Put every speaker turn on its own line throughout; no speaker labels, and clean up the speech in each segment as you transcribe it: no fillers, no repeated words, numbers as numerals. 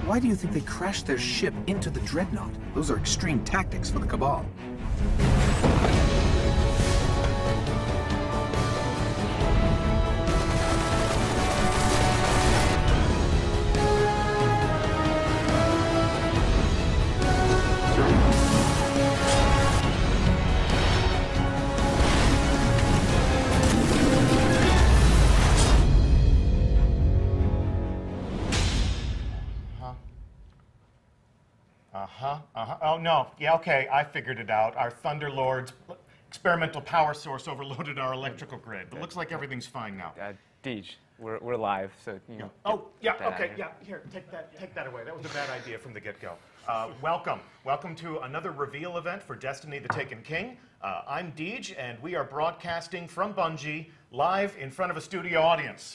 Why do you think they crashed their ship into the Dreadnought? Those are extreme tactics for the Cabal.
Oh, no. Yeah, okay, I figured it out. Our Thunderlord's experimental power source overloaded our electrical grid. But looks like everything's fine now.
Deej, we're live, so, you know.
Oh, yeah, okay, yeah. Here, take that away. That was a bad idea from the get-go. Welcome. Welcome to another reveal event for Destiny the Taken King. I'm Deej, and we are broadcasting from Bungie, live in front of a studio audience.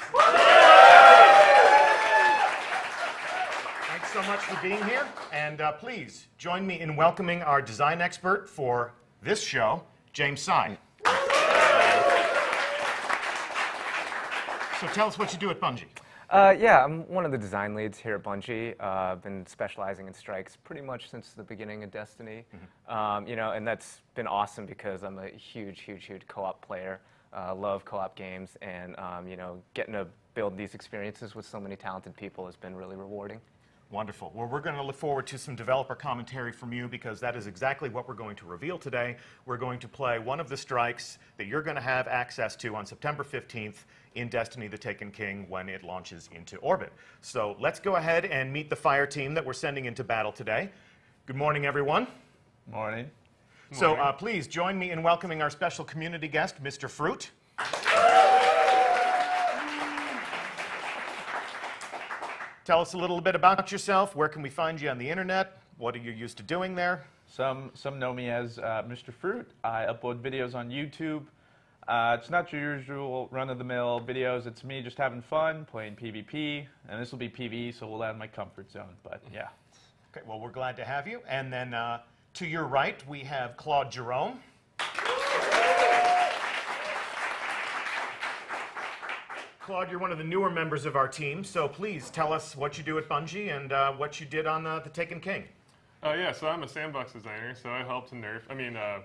Thanks so much for being here, and please join me in welcoming our design expert for this show, James Sy. So tell us what you do at Bungie.
Yeah, I'm one of the design leads here at Bungie. I've been specializing in strikes pretty much since the beginning of Destiny. You know, and that's been awesome because I'm a huge co-op player. Love co-op games, and you know, getting to build these experiences with so many talented people has been really rewarding.
Wonderful. Well, we're going to look forward to some developer commentary from you because that is exactly what we're going to reveal today. We're going to play one of the strikes that you're going to have access to on September 15th in Destiny the Taken King when it launches into orbit. So let's go ahead and meet the fire team that we're sending into battle today. Good morning, everyone.
Morning.
So please join me in welcoming our special community guest, Mr. Fruit. Tell us a little bit about yourself. Where can we find you on the internet? What are you used to doing there?
Some know me as Mr. Fruit. I upload videos on YouTube. It's not your usual run-of-the-mill videos. It's me just having fun, playing PvP, and this will be PvE, so we'll add my comfort zone, but yeah.
Okay, well, we're glad to have you. And then to your right, we have Claude Jerome. Claude, you're one of the newer members of our team, so please tell us what you do at Bungie and what you did on the Taken King.
Yeah, so I'm a sandbox designer, so I helped to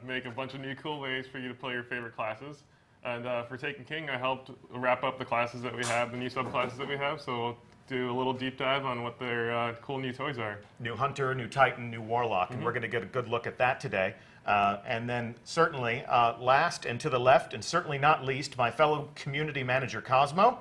make a bunch of new cool ways for you to play your favorite classes. And for Taken King, I helped wrap up the classes that we have, the new subclasses that we have, so we'll do a little deep dive on what their cool new toys are. New
Hunter, new Titan, new Warlock, and we're going to get a good look at that today. And then certainly, last and to the left, and certainly not least, my fellow community manager, Cozmo.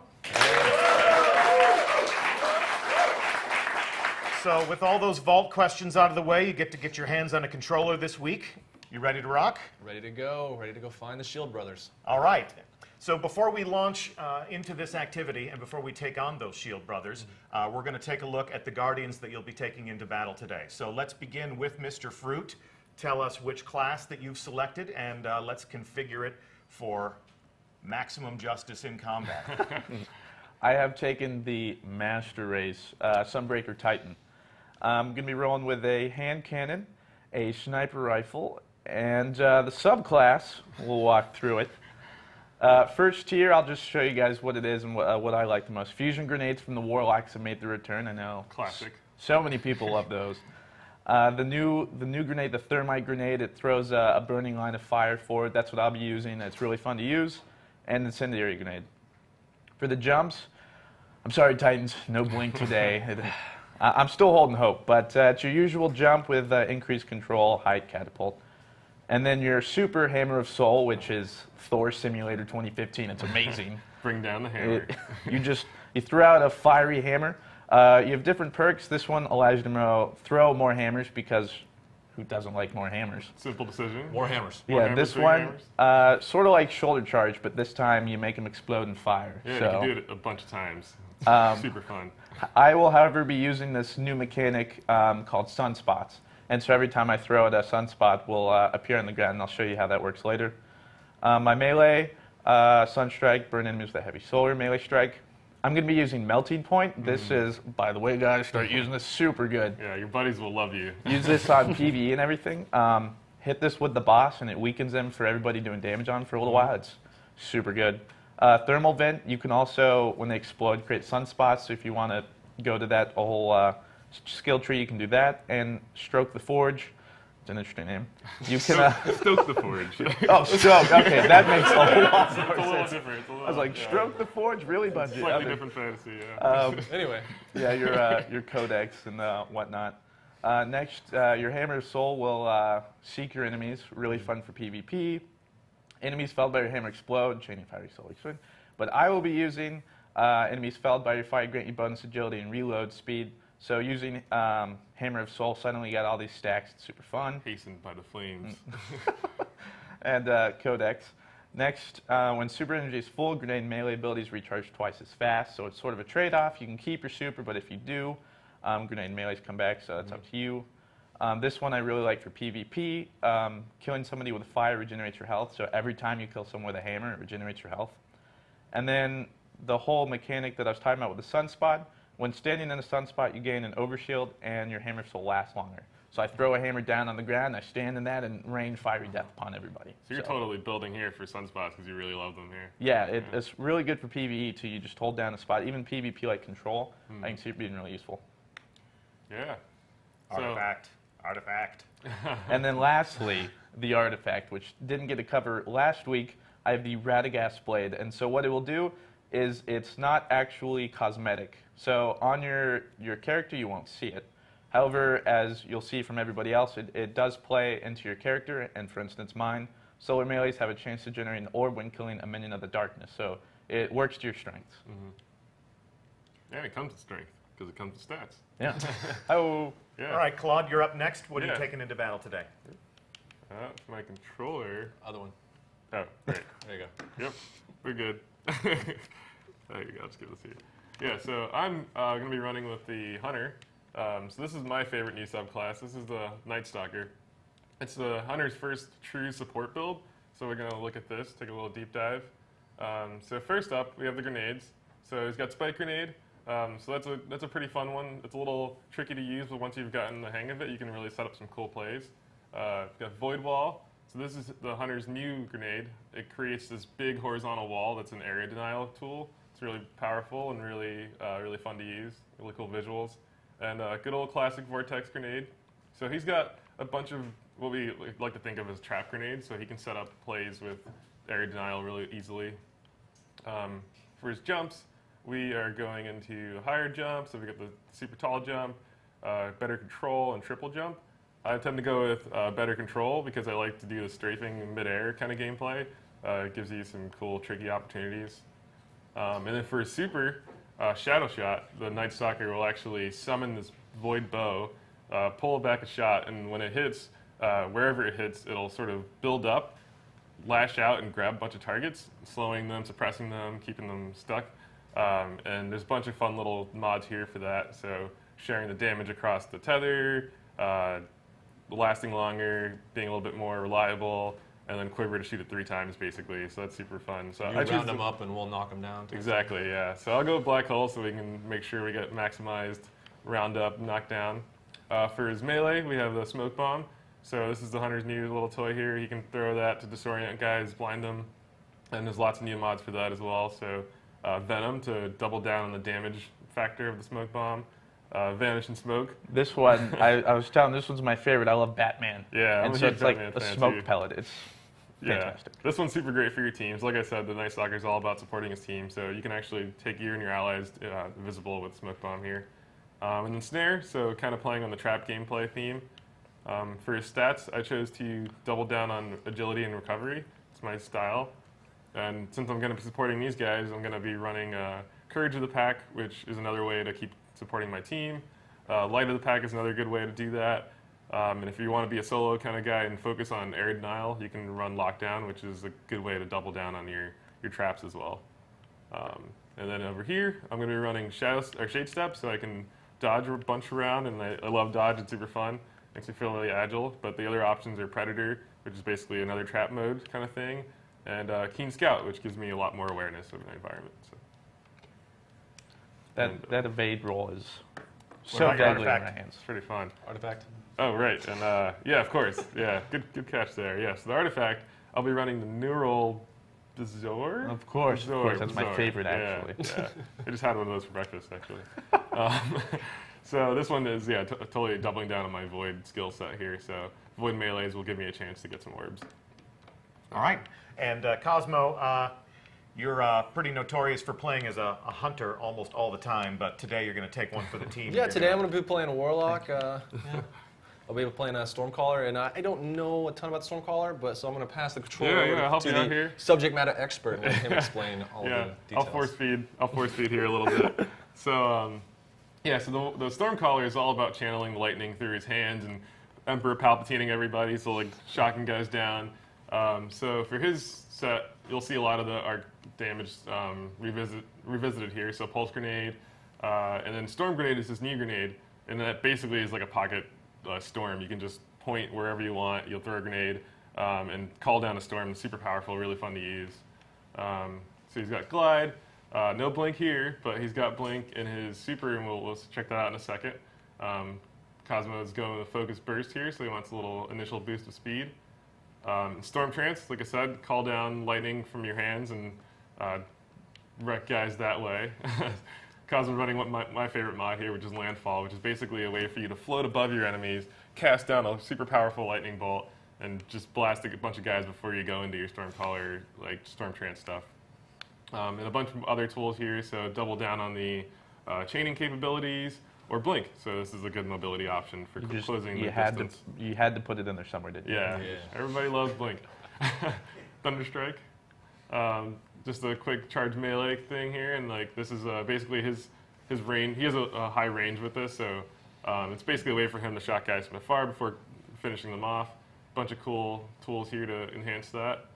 So with all those vault questions out of the way, you get to get your hands on a controller this week. You ready to rock?
Ready to go find the Shield Brothers.
All right. So before we launch into this activity and before we take on those Shield Brothers, we're going to take a look at the Guardians that you'll be taking into battle today. So let's begin with Mr. Fruit. Tell us which class that you've selected, and let's configure it for maximum justice in combat.
I have taken the Master Race Sunbreaker Titan. I'm going to be rolling with a hand cannon, a sniper rifle, and the subclass. We'll walk through it. First tier, I'll just show you guys what it is and what I like the most. Fusion grenades from the Warlocks have made the return. I know.
Classic.
So many people love those. The new grenade, the thermite grenade, it throws a burning line of fire forward. That's what I'll be using. It's really fun to use. And the incendiary grenade. For the jumps, I'm sorry, Titans, no blink today. I'm still holding hope, but it's your usual jump with increased control, height, catapult. And then your super Hammer of Soul, which is Thor Simulator 2015. It's amazing.
Bring down the hammer.
You throw out a fiery hammer. You have different perks. This one allows you to throw more hammers because who doesn't like more hammers?
Simple decision.
More hammers.
Yeah, this one, sort of like shoulder charge, but this time you make them explode in fire.
Yeah,
so,
you can do it a bunch of times. Super fun.
I will, however, be using this new mechanic called sunspots. And so every time I throw it, a sunspot will appear on the ground, and I'll show you how that works later. My melee, Sunstrike, burn enemies with a heavy solar melee strike. I'm going to be using Melting Point. This is, by the way, guys, start using this, super good.
Yeah, your buddies will love you.
Use this on PvE and everything. Hit this with the boss, and it weakens them for everybody doing damage on for a little while. It's super good. Thermal Vent, you can also, when they explode, create sunspots. So if you want to go to that whole skill tree, you can do that. And Stroke the Forge, it's an interesting name. You can
Stoke the Forge.
oh, Stroke. Okay, that makes a lot
It's a
more
little
sense.
different. It's a little,
I was like,
yeah.
Stroke the Forge, really, Bungie?
Slightly
Okay.
different fantasy, yeah.
Anyway,
Yeah, your codex and whatnot. Next, your Hammer of Soul will seek your enemies. Really fun for PvP. Enemies felled by your hammer explode. Chaining Fiery Soul explode. But I will be using enemies felled by your fire grant you bonus agility and reload speed. So using Hammer of Soul, suddenly you got all these stacks. It's super fun.
Hastened by the flames.
And Codex. Next, when super energy is full, grenade and melee abilities recharge twice as fast. So it's sort of a trade-off. You can keep your super, but if you do, grenade and melees come back, so that's up to you. This one I really like for PvP. Killing somebody with fire regenerates your health. So every time you kill someone with a hammer, it regenerates your health. And then the whole mechanic that I was talking about with the sunspot. When standing in a sunspot, you gain an overshield, and your hammer soul lasts longer. So I throw a hammer down on the ground, I stand in that, and rain fiery death upon everybody.
So you're totally building here for sunspots because you really love them here.
Yeah, it's really good for PvE too. You just hold down a spot. Even PvP like control, I can see it being really useful.
Yeah.
Artifact.
And then lastly, the artifact, which didn't get a cover last week. I have the Radagast Blade, and so what it will do is it's not actually cosmetic. So on your character, you won't see it. However, as you'll see from everybody else, it does play into your character, and for instance mine, solar melees have a chance to generate an orb when killing a minion of the darkness. So it works to your strengths.
And it comes with strength because it comes with stats.
Yeah. Oh.
Yeah.
All right, Claude, you're up next. What are you
Yeah.
taking into battle today?
For my controller.
other one.
Oh, great.
There you go.
Yep, we're good. There you go, I'll just give this to you. Yeah, so I'm going to be running with the Hunter. So this is my favorite new subclass. This is the Night Stalker. It's the Hunter's first true support build. So we're going to look at this, take a little deep dive. So first up, we have the grenades. So he's got Spike Grenade. So that's a pretty fun one. It's a little tricky to use, but once you've gotten the hang of it, you can really set up some cool plays. We've got Void Wall. So this is the Hunter's new grenade. It creates this big horizontal wall that's an area denial tool. It's really powerful and really fun to use. Really cool visuals. And good old classic Vortex Grenade. So he's got a bunch of what we like to think of as trap grenades, so he can set up plays with area denial really easily. For his jumps, we are going into higher jump, so we got the super tall jump, better control, and triple jump. I tend to go with better control because I like to do the strafing mid-air kind of gameplay. It gives you some cool, tricky opportunities. And then for his super, Shadow Shot, the Night Stalker will actually summon this void bow, pull back a shot, and when it hits, wherever it hits, it'll sort of build up, lash out, and grab a bunch of targets, slowing them, suppressing them, keeping them stuck. And there's a bunch of fun little mods here for that. So sharing the damage across the tether, lasting longer, being a little bit more reliable, and then quiver to shoot it 3 times basically. So that's super fun. So
You round them up and we'll knock them down.
Exactly, yeah. So I'll go with Black Hole so we can make sure we get maximized, round up, knock down. For his melee, we have the Smoke Bomb. So this is the Hunter's new little toy here. He can throw that to disorient guys, blind them. And there's lots of new mods for that as well. So Venom to double down on the damage factor of the Smoke Bomb. Vanish and Smoke.
This one, I was telling, this one's my favorite. I love Batman.
Yeah, I'm
and
a
so
huge
it's like
Batman
a
fan,
smoke
too.
pellet. It's fantastic.
Yeah, this one's super great for your teams. Like I said, the Night Stalker is all about supporting his team, so you can actually take you and your allies visible with Smoke Bomb here. And then Snare, so kind of playing on the trap gameplay theme. For his stats, I chose to double down on agility and recovery. It's my style. And since I'm going to be supporting these guys, I'm going to be running Courage of the Pack, which is another way to keep supporting my team. Light of the Pack is another good way to do that. And if you want to be a solo kind of guy and focus on area denial, you can run Lockdown, which is a good way to double down on your traps as well. And then over here, I'm going to be running Shade Step, so I can dodge a bunch around, and I love dodge. It's super fun. Makes me feel really agile. But the other options are Predator, which is basically another trap mode kind of thing, and Keen Scout, which gives me a lot more awareness of my environment. So.
That evade roll is so
about your
deadly in my
artifact?
hands.
It's pretty fun.
Artifact.
Oh, right. And yeah, of course. Yeah, good catch there. Yeah, so the artifact, I'll be running the Neural Bezoar.
Of course,
Bezoar,
that's my
Bezoar.
favorite,
Yeah,
actually.
Yeah, I just had one of those for breakfast, actually. So this one is, yeah, totally doubling down on my Void skill set here. So Void melees will give me a chance to get some orbs.
All right. And Cozmo, you're pretty notorious for playing as a hunter almost all the time, but today you're going to take one for the team.
Yeah, today I'm going to be playing a Warlock. I'll be playing a Stormcaller, and I don't know a ton about the Stormcaller, but so I'm going to pass the control over to the subject matter expert and let him explain all the details.
I'll force feed here a little bit. So, yeah, so the Stormcaller is all about channeling lightning through his hands and Emperor Palpatining everybody, so like shocking guys down. So for his set, you'll see a lot of our damage revisited here. So Pulse Grenade, and then Storm Grenade is this new grenade, and that basically is like a pocket storm. You can just point wherever you want, you'll throw a grenade, and call down a storm. It's super powerful, really fun to use. So he's got Glide, no Blink here, but he's got Blink in his super, and we'll check that out in a second. Cozmo is going with a Focus Burst here, so he wants a little initial boost of speed. Storm Trance, like I said, call down lightning from your hands and wreck guys that way. Cozmo running my favorite mod here, which is Landfall, which is basically a way for you to float above your enemies, cast down a super powerful lightning bolt, and just blast a bunch of guys before you go into your Stormcaller, like Storm Trance stuff. And a bunch of other tools here, so double down on the chaining capabilities, or Blink. So this is a good mobility option for closing the distance.
You had to put it in there somewhere, didn't you?
Yeah. Everybody loves Blink. Thunderstrike. Just a quick charge melee thing here, and like this is basically his range. He has a high range with this, so it's basically a way for him to shock guys from afar before finishing them off. Bunch of cool tools here to enhance that.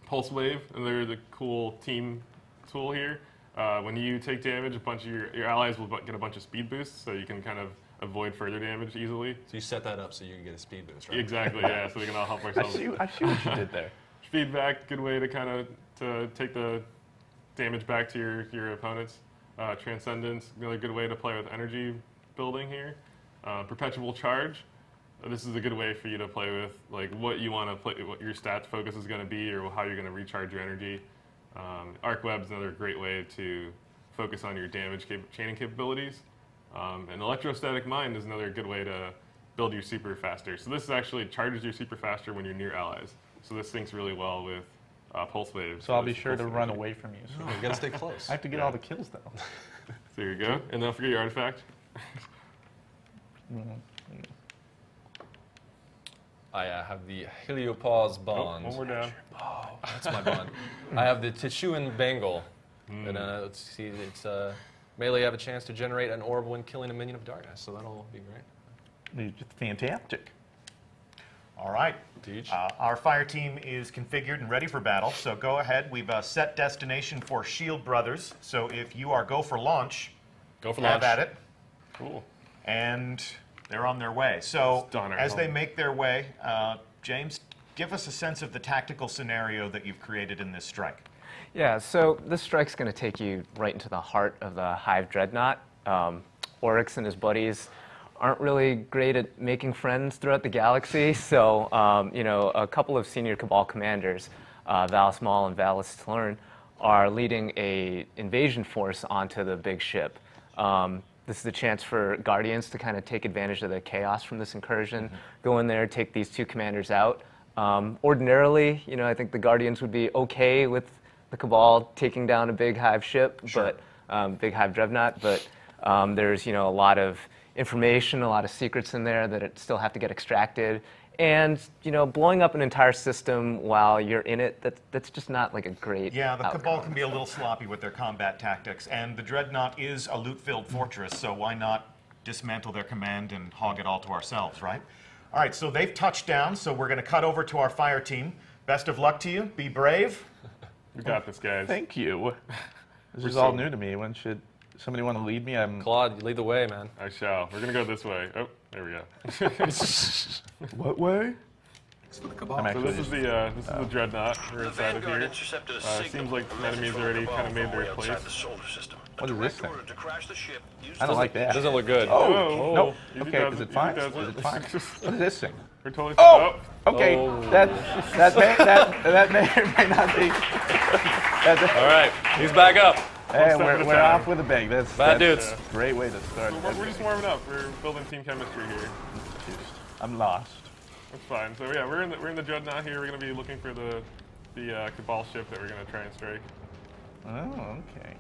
Pulse Wave, another the cool team tool here. When you take damage, a bunch of your allies will get a bunch of speed boosts, so you can kind of avoid further damage easily.
So you set that up so you can get a speed boost, right?
Exactly, yeah, so we can all help ourselves.
I see what you did there.
Feedback, good way to kind of take the damage back to your opponents. Transcendence, another good way to play with energy building here. Perpetual Charge. This is a good way for you to play with like what you want to play, what your stat focus is going to be, or how you're going to recharge your energy. Arc Web's another great way to focus on your damage chaining capabilities. And Electrostatic Mind is another good way to build your super faster. So this actually charges your super faster when you're near allies. So this syncs really well with Pulse Wave.
So I'll be sure to run away from you.
So. No, you gotta stay close.
I have to get all the kills though.
So there you go. And don't forget your artifact.
I have the Heliopause Bond.
Oh, one more down.
Oh, that's my bond. I have the Tichuan Bangle. And let's see, it's melee have a chance to generate an orb when killing a minion of darkness, so that'll be great.
Fantastic.
All right.
Teach.
Our fire team is configured and ready for battle, so go ahead. We've set destination for Shield Brothers, so if you are go for launch, have at it.
Cool.
And they're on their way. So as they make their way, James, give us a sense of the tactical scenario that you've created in this strike.
Yeah, so this strike's going to take you right into the heart of the Hive Dreadnought. Oryx and his buddies aren't really great at making friends throughout the galaxy, so a couple of senior Cabal commanders, Valis Maul and Valis Tlern, are leading a invasion force onto the big ship. This is a chance for Guardians to kind of take advantage of the chaos from this incursion, go in there, take these two commanders out. Ordinarily, I think the Guardians would be okay with the Cabal taking down a big Hive ship, but big Hive Dreadnought, but there's a lot of information, a lot of secrets in there that still have to get extracted. And, blowing up an entire system while you're in it, that's just not like a great
Yeah, the
outcome.
Cabal can be a little sloppy with their combat tactics, and the Dreadnought is a loot-filled fortress, so why not dismantle their command and hog it all to ourselves, right? All right, so they've touched down, so we're going to cut over to our fire team. Best of luck to you. Be brave.
We got this, guys.
Thank you. This is all new to me. When should somebody want to lead me?
Claude, you lead the way, man.
I shall. We're going to go this way. Oh, there we go.
What way?
It's for the Cabal.
So this is the Dreadnought. We're inside of here. Seems like the enemy's already kind of made their place.
What is this thing? I don't like that.
It doesn't look good.
Oh, no.
Easy
Okay,
does
is
it,
it fine?
easy
Is
does
it
it.
fine? What is this thing?
We're totally
Oh! Okay,
Oh.
that may or may not be.
All right, he's back up.
Hey, we're off with a bang. That's
dudes.
a great way to start.
So we're just warming up. We're building team chemistry here.
I'm lost.
That's fine. So yeah, we're in the Dreadnought here. We're gonna be looking for the Cabal ship that we're gonna try and strike.
Oh, okay.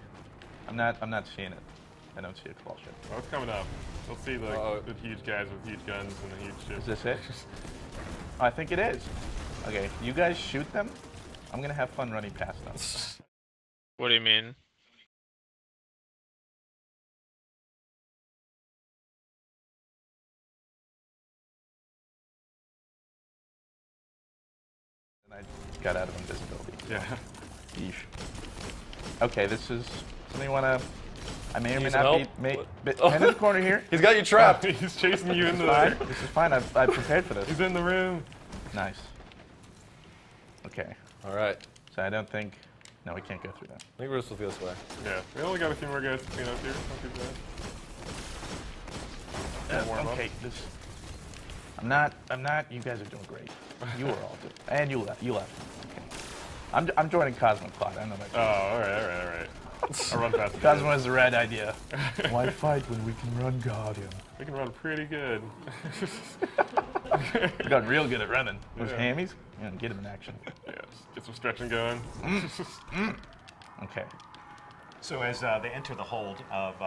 I'm not seeing it. I don't see a Cabal ship.
Oh, it's coming up. You'll see the huge guys with huge guns and the huge ships.
Is this it? Oh, I think it is. Okay, you guys shoot them. I'm gonna have fun running past them.
What do you mean?
And I got out of invisibility.
Yeah.
Yeesh. Okay, this is something you wanna. I may or may
Need
not
some
be.
help?
Head in the corner here.
He's got you trapped.
He's chasing you into
Fine.
there.
This is fine. I prepared for this.
He's in the room.
Nice. Okay.
All right.
So I don't think. No, we can't go through that.
I think we're supposed to go this way.
Yeah. We only got a few more guys to clean up here. Not too bad. Warm
Okay.
up.
This. I'm not. You guys are doing great. You were all doing. And you left. Okay. I'm joining Cozmo and Claude. I know that.
Oh, all right. I'll run past
Cozmo has the right idea. Why fight when we can run Guardian?
We can run pretty good.
We got real good at running. Those
Yeah.
hammies, get them in action.
Yeah, just get some stretching going.
Okay.
So as they enter the hold of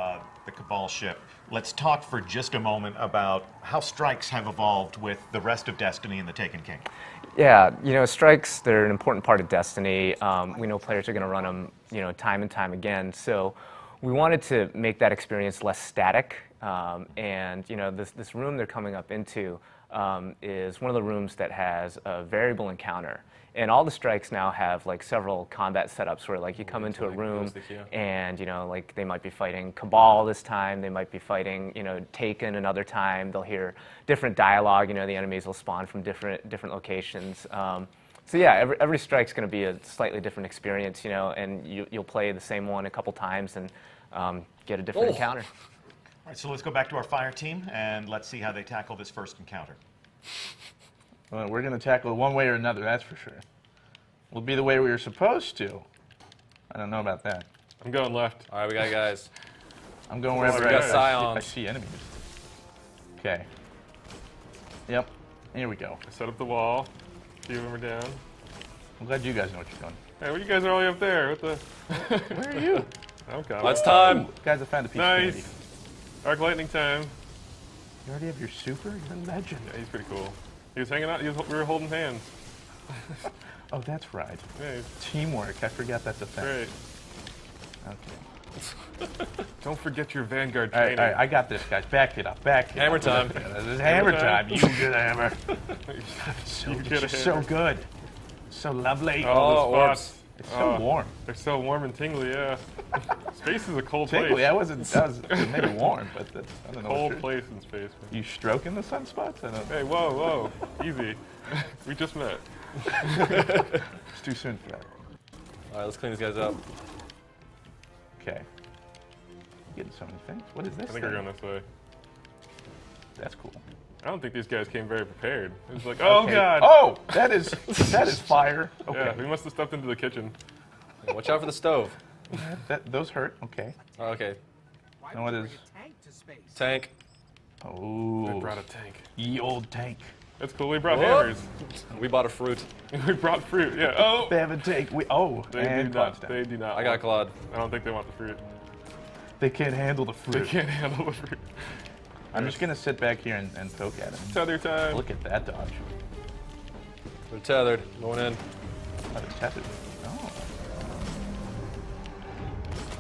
the Cabal ship, let's talk for just a moment about how strikes have evolved with the rest of Destiny and the Taken King.
Yeah, strikes, they're an important part of Destiny. We know players are going to run them, time and time again. So we wanted to make that experience less static. And, this room they're coming up into is one of the rooms that has a variable encounter. And all the strikes now have several combat setups where you come into a room and they might be fighting Cabal this time, they might be fighting Taken another time. They'll hear different dialogue. The enemies will spawn from different locations. So yeah, every strike's going to be a slightly different experience. And you'll play the same one a couple times and get a different encounter.
All right, so let's go back to our fire team and let's see how they tackle this first encounter.
Well, we're going to tackle it one way or another, that's for sure. We'll be the way we were supposed to. I don't know about that.
I'm going left.
All right, we got guys.
I'm going wherever
We got
I
Scions.
see enemies. Okay. Yep. Here we go.
I set up the wall. A few of them are down.
I'm glad you guys know what you're doing.
Hey, what you guys are all the way up there? What the?
Where are you?
I'm coming.
Well, it's time.
Ooh, guys, I found a piece of candy.
Nice. Arc lightning time.
You already have your super? You're a legend.
Yeah, he's pretty cool. He was hanging out. We were holding hands.
Oh, that's right.
Yeah,
Teamwork. I forgot that's a thing.
great.
Okay.
Don't forget your Vanguard
All
training.
right, I got this, guys. Back it up.
Hammer time.
This is hammer time. You get a hammer.
You
It's
get a
just so
hammer.
good. So lovely.
Oh, the
orbs.
spots.
It's so warm.
They're so warm and tingly, yeah. Space is a cold
Tingly,
place.
that was maybe warm, but that's, I don't know.
Cold place in space, man.
You stroking the sunspots? I don't.
Hey, whoa. Easy. We just met.
It's too soon for that.
All right, let's clean these guys up.
Okay. Getting so many things. What is this?
I think
thing?
we're going this way.
That's cool.
I don't think these guys came very prepared. It was like, oh,
Okay.
God.
Oh, that is fire. Okay.
Yeah, we must have stepped into the kitchen.
Hey, watch out for the stove.
Those hurt. Okay.
Oh, okay.
And what is?
Tank.
They
Oh.
brought a tank.
Ye old tank.
That's cool. We brought
Whoop.
hammers.
We bought a fruit.
We brought fruit. Yeah. Oh.
They have a tank.
They
And
do not.
Claude's down.
They do not.
I got
want-
Claude.
I don't think they want the fruit.
They can't handle the fruit.
They can't handle the fruit.
I'm just gonna sit back here and poke at him.
Tether time.
Look at that dodge.
They're tethered. Going in.
Oh, they're tethered. Oh.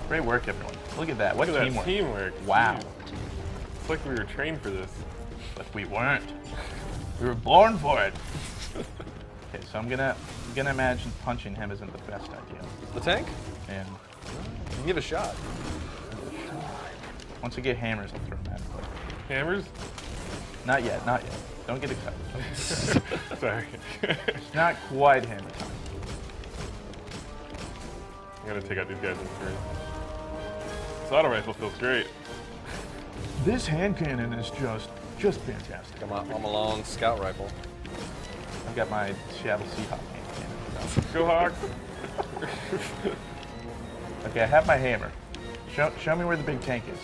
Great work, everyone. Look at that. What
Look at
teamwork.
that teamwork.
Wow.
Jeez. It's like we were trained for this.
But we weren't. We were born for it. Okay, so I'm gonna imagine punching him isn't the best idea.
The tank?
And
You can give it a shot.
once I get hammers, I'll throw them at him.
Hammers?
Not yet, not yet. Don't get excited.
Sorry.
It's not quite hammer time.
I'm gonna take out these guys in turn. This auto rifle feels great.
This hand cannon is just fantastic.
I'm a long scout rifle.
I've got my Seattle Seahawk hand cannon.
Go Hawks!
Okay, I have my hammer. Show me where the big tank is.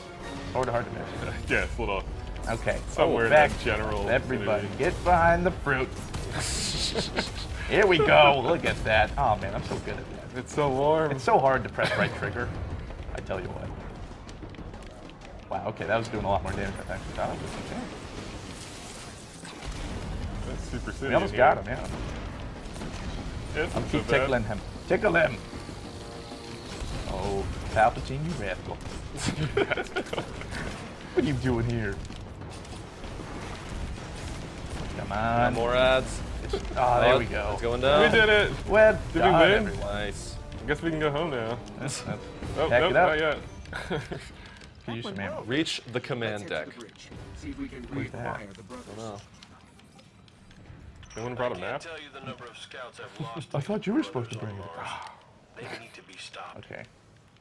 Hard to miss.
Yeah, it's a little.
Okay.
Somewhere
back.
in that general.
Everybody, get behind the fruit. Here we go. Look at that. Oh man, I'm so good at that.
It's so warm.
It's so hard to press right trigger. I tell you what. Wow. Okay, that was doing a lot more damage than I actually thought it was. Okay.
That's super silly.
We almost got him. Yeah.
It's
I'm keep tickling him. Tickle him. Oh, Palpatine, you rascal. What are you doing here? Come on.
More ads.
Oh, there we go.
It's going down.
We did it.
Well
Did
done,
we win?
everyone.
Nice.
I guess we can go home now. Oh,
Pack
nope,
it up.
not yet.
Can use some ammo.
Reach the command deck.
See if we can
Who's that?
rewire the brothers.
Oh.
Anyone brought a map?
Tell you the number of scouts I've lost.
I thought you were supposed to bring it.
They need to be stopped.
Okay.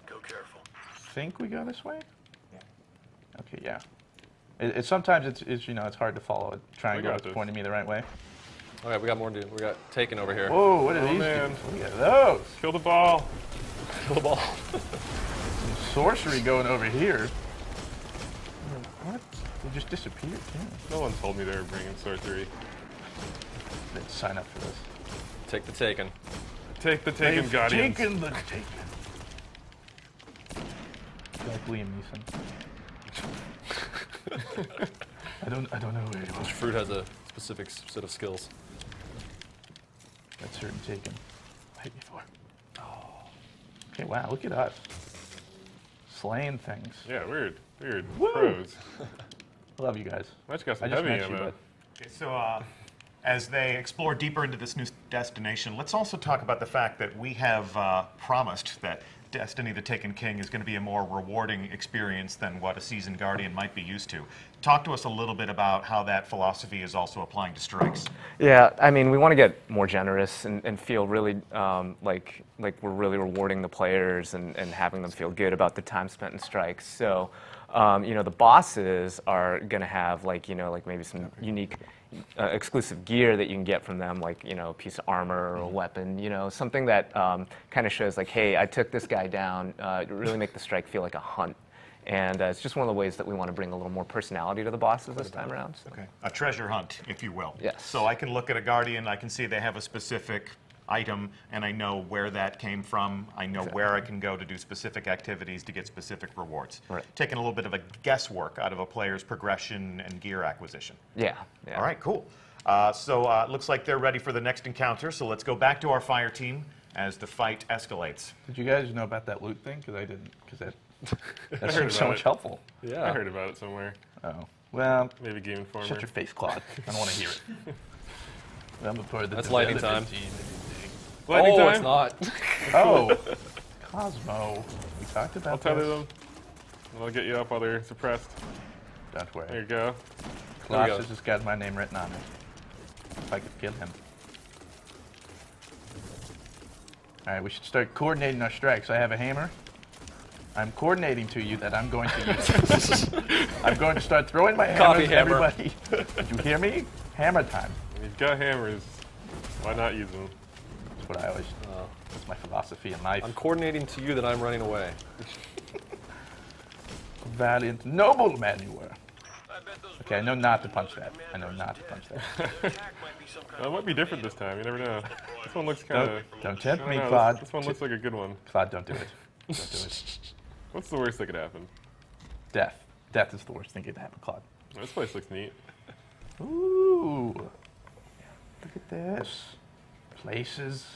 Go careful.
Think we go this way? Okay, yeah. It sometimes it's you know it's hard to follow a triangle
got
that's
this.
pointing me the right way.
Okay, we got more dude. We got Taken over here.
Whoa, what are
Oh,
these?
man.
Dudes? Look at those.
Kill the ball.
Kill the ball.
Some sorcery going over here. What? They just disappeared. Yeah.
No one told me they were bringing sorcery.
Let's sign up for this.
Take the Taken.
Take the Taken,
They've
Guardians.
taken the Taken. Like Liam Neeson. I don't know where it was.
Each fruit has a specific set of skills.
That's certain Taken. Hit me for. Oh. Okay, wow, look at us. Slaying things.
Yeah, weird
Woo!
pros.
I love you guys.
I just got some
I just
heavy
met you,
ammo.
but
Okay, so as they explore deeper into this new destination, let's also talk about the fact that we have promised that Destiny the Taken King is going to be a more rewarding experience than what a seasoned Guardian might be used to. Talk to us a little bit about how that philosophy is also applying to strikes.
Yeah, I mean, we want to get more generous and feel really like we're really rewarding the players and having them feel good about the time spent in strikes. So, you know, the bosses are going to have like maybe some unique exclusive gear that you can get from them, like, you know, a piece of armor or a weapon, you know, something that kind of shows like, hey, I took this guy down, really make the strike feel like a hunt. And it's just one of the ways that we want to bring a little more personality to the bosses this time around. So.
Okay. A treasure hunt, if you will.
Yes.
So I can look at a Guardian, I can see they have a specific item, and I know where that came from. I know where I can go to do specific activities to get specific rewards.
Right.
Taking a little bit of a guesswork out of a player's progression and gear acquisition.
Yeah.
All right, cool. So it looks like they're ready for the next encounter, so let's go back to our fire team as the fight escalates.
did you guys know about that loot thing? Because I didn't. Because that
heard
seems so
about
much
it.
helpful.
Yeah.
I heard about it somewhere.
Oh well.
Maybe Game Informer.
Shut your face, Claude. I don't want to hear it. I'm a part of the
That's lightning
development
time.
team.
Lightning
Oh,
time?
it's not.
Oh, Cozmo. We talked about
I'll tether
this.
them. And I'll get you up while they're suppressed.
Don't worry.
There you go.
Colossus has got my name written on it. If I could kill him. All right, we should start coordinating our strikes. I have a hammer. I'm coordinating to you that I'm going to use it. I'm going to start throwing my
Copy
hammers at
hammer.
everybody. Did you hear me? Hammer time.
When you've got hammers, why not use them?
That's what I always. That's my philosophy in life.
I'm coordinating to you that I'm running away.
Valiant, noble man you were. Okay, I know not to punch that. I know not to punch that.
It might be different this time. You never know. This one looks kind of.
Don't tempt me, Claude.
This one looks like a good one.
Claude, don't do it. Don't do it.
What's the worst that could happen?
Death. Death is the worst thing that could happen, Claude.
This place looks neat.
Ooh. Look at this. Places.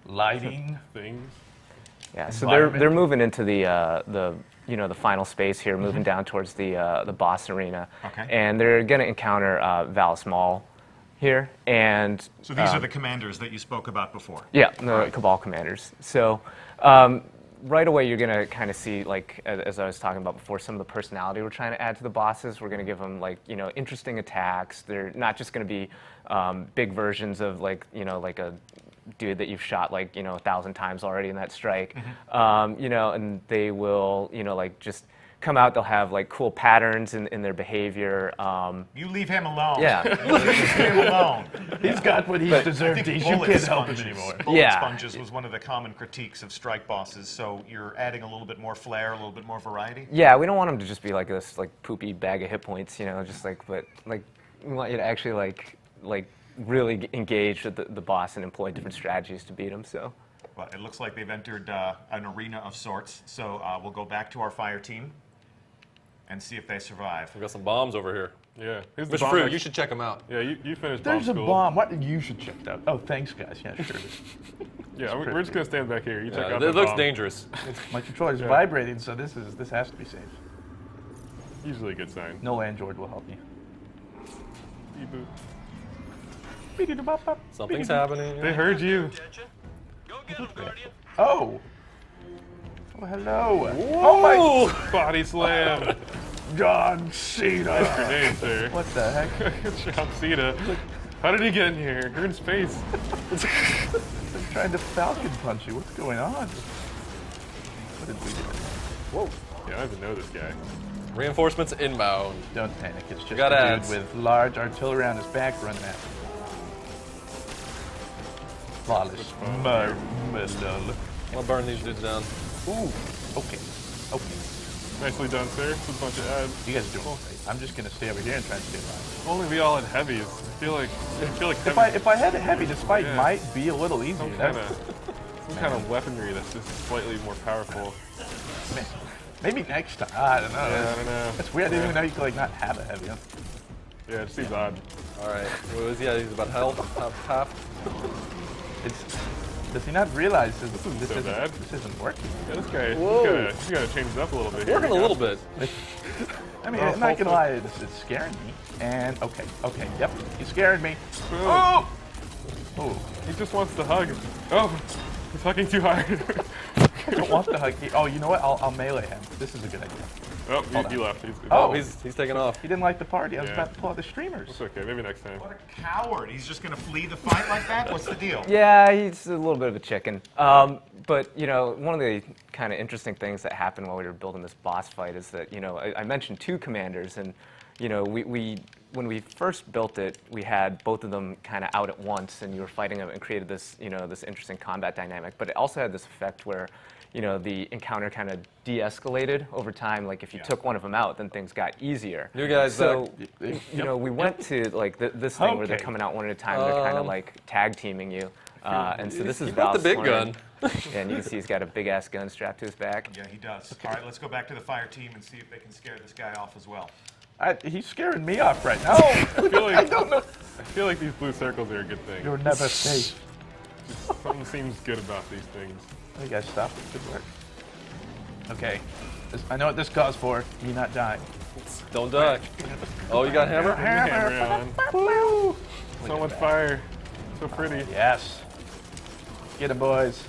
Lighting.
Things.
Yeah, so they're moving into the you know, the final space here, moving down towards the boss arena.
Okay.
And they're going to encounter Valus Maul here, and
So these are the commanders that you spoke about before.
yeah, the Cabal commanders. So right away, you're going to kind of see, like, as I was talking about before, some of the personality we're trying to add to the bosses. We're going to give them, like, you know, interesting attacks. They're not just going to be big versions of, like, you know, like a dude that you've shot, like, you know, 1,000 times already in that strike. You know, and they will, you know, like, just come out, they'll have like cool patterns in their behavior.
You leave him alone.
Yeah.
You leave him alone.
He's got what he's deserved. You can't help him anymore.
Bullet sponges was one of the common critiques of strike bosses, so you're adding a little bit more flair, a little bit more variety?
Yeah, we don't want them to just be like this like poopy bag of hit points, you know, just like, but like we want you to actually like really engage with the boss and employ different strategies to beat him, so.
Well, it looks like they've entered an arena of sorts, so we'll go back to our fire team and see if they survive.
We've got some bombs over here.
Yeah.
Mr. Fruit, you should check them out.
Yeah, you finished
There's
bomb
a
school.
bomb. What? You should check that out. Oh, thanks, guys. Yeah, sure.
Yeah, we're just going to stand back here. You check out
it
the
looks
bomb.
dangerous.
My controller's vibrating, so this has to be safe.
Usually a good sign.
No Android will help you.
Something's happening.
They heard you.
Go get him, Guardian.
Oh. Oh, hello.
Oh
my! Body slam.
John Cena.
Nice grenade, sir.
What the heck?
John Cena. How did he get in here? You're in space.
I'm trying to falcon punch you. What's going on? What did we do?
Whoa.
Yeah, I don't even know this guy.
Reinforcements inbound.
Don't panic. It's just
got
a
ads.
dude with large artillery on his back running at me. Flawless.
I'm gonna burn these dudes down.
Ooh. Okay. Okay.
Nicely done, sir. It's a bunch of ads.
You guys are doing great. I'm just gonna stay over here and try to stay alive.
If only we all had heavies. I feel like
If I had a heavy, this fight might be a little easier.
Some kind of weaponry that's just slightly more powerful.
Man, maybe next time. I don't know.
Yeah, I don't know.
That's weird. I didn't even know you could like not have a heavy.
Yeah, it seems odd.
All right. What was he? He's about health. Half.
Does he not realize this
so bad.
This isn't working?
Yeah, this guy,
Whoa.
he's got to change it up a little bit.
Working a little bit.
I mean, I'm not gonna lie, it's scaring me. And okay, yep, you scared me. Oh! Oh.
He just wants to hug. Oh, he's hugging too hard.
I don't want the hug. Oh, you know what? I'll melee him. This is a good idea.
Oh, he left.
He's taking off.
He didn't like the party. I was about to pull out the streamers.
It's okay. Maybe next time.
What a coward. He's just going to flee the fight like that? What's the deal?
Yeah, he's a little bit of a chicken. But, you know, one of the kind of interesting things that happened while we were building this boss fight is that, you know, I mentioned two commanders, and, you know, when we first built it, we had both of them kind of out at once, and you were fighting them and created this, you know, this interesting combat dynamic. But it also had this effect where, you know, the encounter kind of de-escalated over time. Like, if you took one of them out, then things got easier.
You guys,
so, you know, we went to, like, this thing where they're coming out one at a time. They're kind of, like, tag-teaming you. And so this is Val's
the big gun.
Yeah, and you can see he's got a big-ass gun strapped to his back.
Yeah, he does. Okay. All right, let's go back to the fire team and see if they can scare this guy off as well.
He's scaring me off right now.
I don't know. I feel like these blue circles are a good thing.
You're never safe.
Something seems good about these things.
You guys stop. Good work. Okay. I know what this calls for. Me not die.
Don't die. Oh, you got hammer?
Hammer on.
Woo!
So much fire. So pretty.
Yes. Get him, boys.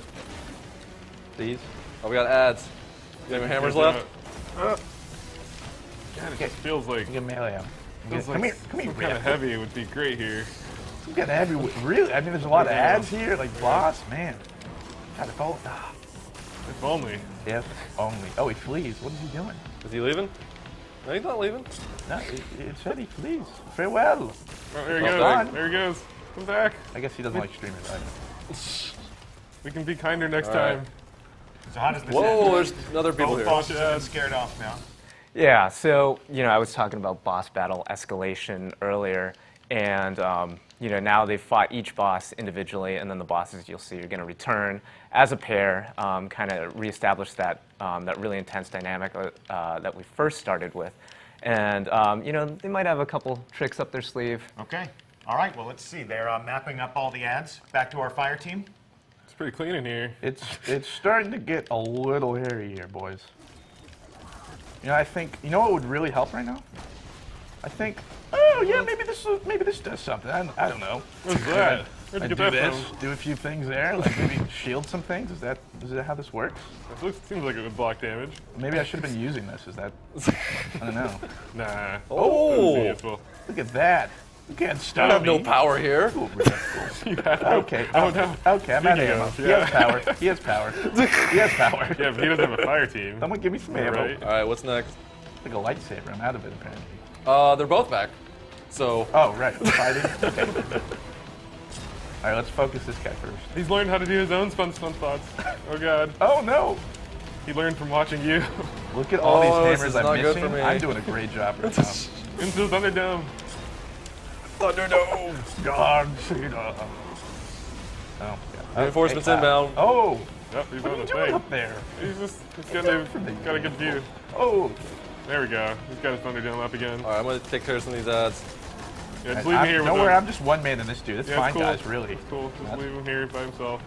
Please.
Oh, we got ads. You have your hammers left?
God, it just feels like,
You can melee him.
come here, some kind of heavy. It would be great here.
You got heavy. Really? I mean, there's a lot of ads here. Like, boss, man. God, if only.
If only.
If only. Oh, he flees. What is he doing?
Is he leaving? No, he's not leaving.
No, it said he flees. Farewell.
Oh, there he
Well
goes.
done.
There he goes. Come back.
I guess he doesn't like streamers either.
We can be kinder next
All right.
time.
So how does this
Whoa,
end?
there's other people
Both
here.
bosses have been scared off now.
Yeah, so, you know, I was talking about boss battle escalation earlier, and, you know, now they've fought each boss individually, and then the bosses you'll see are going to return as a pair, kind of reestablish that, that really intense dynamic that we first started with. And, you know, they might have a couple tricks up their sleeve.
Okay. All right, well, let's see. They're mapping up all the ads. Back to our fire team.
It's pretty clean in here.
It's starting to get a little hairy here, boys. You know, I think, you know what would really help right now? I think, oh yeah, maybe this does something. I don't know.
What's that? Where'd
I
you
do
get that
this,
from?
do a few things there, like maybe shield some things. Is that how this works?
It seems like it would block damage.
Maybe I should have been using this. Is that? I don't know.
Nah.
Oh!
That's useful.
Look at that. You can't
I
stop
have
me.
no power here.
Okay. Oh, no. Okay, I'm out of ammo. He has power. He has power. He has power.
Yeah, but he doesn't have a fire team.
Someone give me some ammo.
Right.
All right, what's next?
Like a lightsaber. I'm out of it, apparently.
They're both back. So.
Oh, right. Fighting? Okay. All right, let's focus this guy first.
He's learned how to do his own fun spots. Oh, God.
Oh, no.
He learned from watching you.
Look at all these
this
hammers
is not
I'm
good
missing.
for me.
I'm doing a great job right now.
Into the Thunderdome.
Thunderdome.
God, Cena. Oh, yeah.
Reinforcements inbound.
Oh.
Yep, he's
What
on
are you
the
doing
thing.
up there?
He's got a good view.
Oh.
There we go. He's got his Thunderdome up again.
All right, I'm going to take care of some of these ads.
Yeah, just leave him here with
Don't
him.
worry, I'm just one man in this dude. It's
Yeah,
fine,
cool.
guys, really.
It's cool. Just leave him here by himself.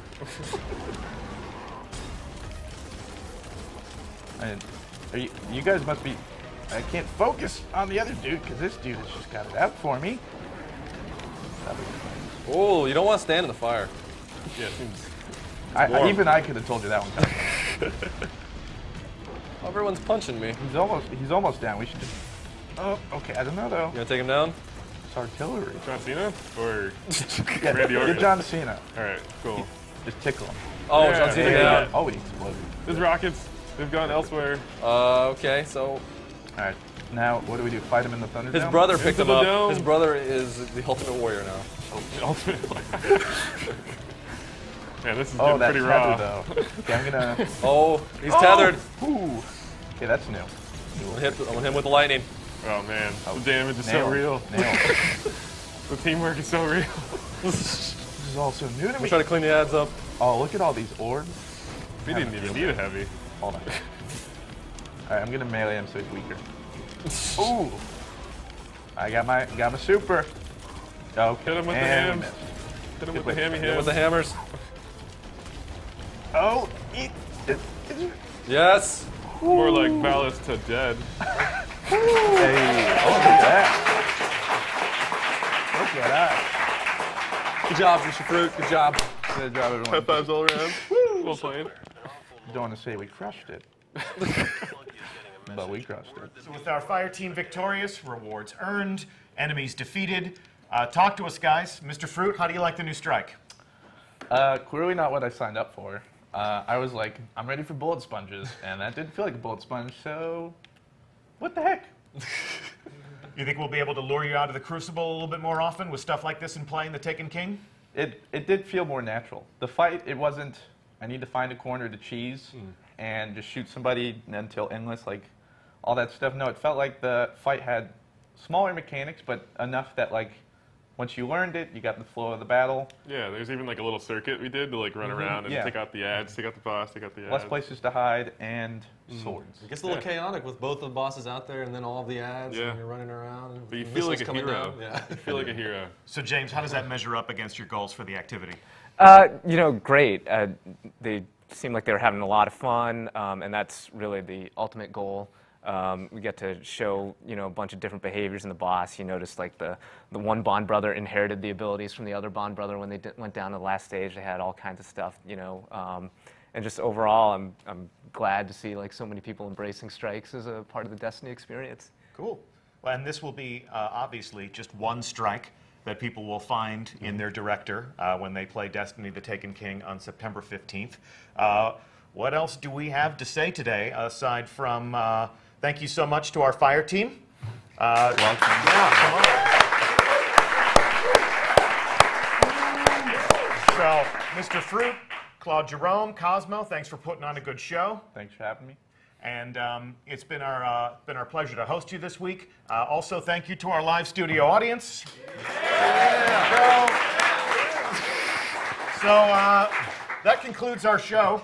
And you guys must be... I can't focus on the other dude because this dude has just got it out for me.
Oh, you don't want to stand in the fire.
Yeah, it seems.
Even I could have told you that one coming.
Everyone's punching me.
He's almost down. We should just... Oh, okay. I don't know, though.
You going to take him down?
It's artillery.
John Cena? Or
Yeah,
Randy Orton?
get John Cena.
Alright, cool.
Just tickle him.
Oh,
Yeah,
John Cena
yeah,
down.
yeah.
Oh, he exploded.
His rockets, they've gone elsewhere.
Okay, so
All right. Now, what do we do? Fight him in the Thunderdome?
his brother picked
Into
him
the
up.
dome.
His brother is the ultimate warrior now.
Ultimate. Man, this is
Oh,
getting
that
pretty
tether,
raw.
though. Okay, I'm gonna...
Oh, he's tethered.
Ooh. Okay, that's new.
I'm gonna hit him with the lightning.
Oh man, the damage is
Nail.
so real.
Nail.
The teamwork is so real.
This is all so new to
I'm
me.
trying to clean the ads up.
Oh, look at all these orbs.
We didn't even need a heavy.
Hold on. All right, I'm gonna melee him so he's weaker. Ooh. I got my super. Okay.
Hit him with the
and we
hams.
missed.
Hit him with the
Wait,
hammy
Hit him
ham.
with the hammers.
Oh.
Yes.
More like ballast to dead.
Hey. Oh, look at that. Look at that.
Good job, Mr. Fruit. Good job.
Good job, everyone.
High fives all around. Well played.
Don't want to say we crushed it, but we crushed it.
So with our fire team victorious, rewards earned, enemies defeated. Talk to us, guys. Mr. Fruit, how do you like the new strike?
Clearly not what I signed up for. I was like, I'm ready for bullet sponges, and that didn't feel like a bullet sponge, so what the heck?
You think we'll be able to lure you out of the Crucible a little bit more often with stuff like this and playing the Taken King?
It did feel more natural. The fight, it wasn't, I need to find a corner to cheese and just shoot somebody until endless, like all that stuff. No, it felt like the fight had smaller mechanics, but enough that like once you learned it, you got the flow of the battle.
Yeah, there's even like a little circuit we did to like run around and
Yeah.
take out the ads, take out the boss, take out the ads.
Less places to hide and swords.
It gets a little chaotic with both the bosses out there and then all of the ads
Yeah.
and you're running around. And
But you feel like
missiles
a
coming
hero.
down. Yeah.
You feel like a hero.
So James, how does that measure up against your goals for the activity?
You know, great. They seemed like they were having a lot of fun, and that's really the ultimate goal. We get to show, you know, a bunch of different behaviors in the boss. You notice like the one Bond brother inherited the abilities from the other Bond brother when they went down to the last stage. They had all kinds of stuff, you know. And just overall, I'm glad to see like so many people embracing strikes as a part of the Destiny experience.
Cool. Well, and this will be obviously just one strike that people will find in their director when they play Destiny the Taken King on September 15th. What else do we have to say today aside from thank you so much to our fire team?
Welcome.
Yeah, come on. So, Mr. Fruit, Claude Jerome, Cozmo, thanks for putting on a good show.
Thanks for having me.
And it's been our pleasure to host you this week. Also, thank you to our live studio audience. So that concludes our show.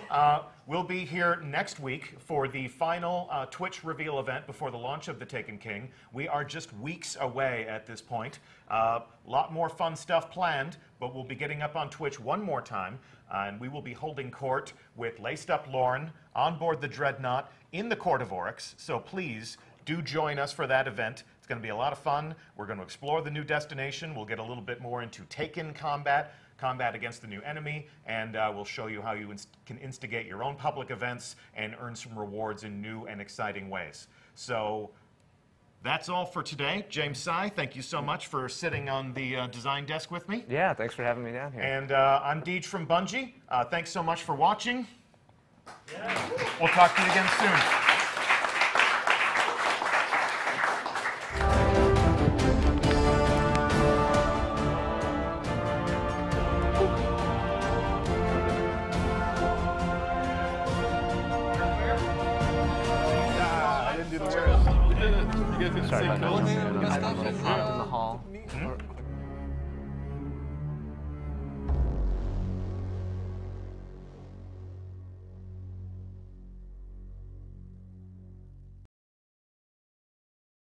We'll be here next week for the final Twitch reveal event before the launch of The Taken King. We are just weeks away at this point. A lot more fun stuff planned, but we'll be getting up on Twitch one more time, and we will be holding court with Laced Up Lauren on board the Dreadnought in the Court of Oryx. So please do join us for that event. It's going to be a lot of fun. We're going to explore the new destination. We'll get a little bit more into Taken combat against the new enemy, and we'll show you how you can instigate your own public events and earn some rewards in new and exciting ways. So That's all for today. James Sy, thank you so much for sitting on the design desk with me.
Yeah, thanks for having me down here.
And I'm Deej from Bungie. Thanks so much for watching. We'll talk to you again soon.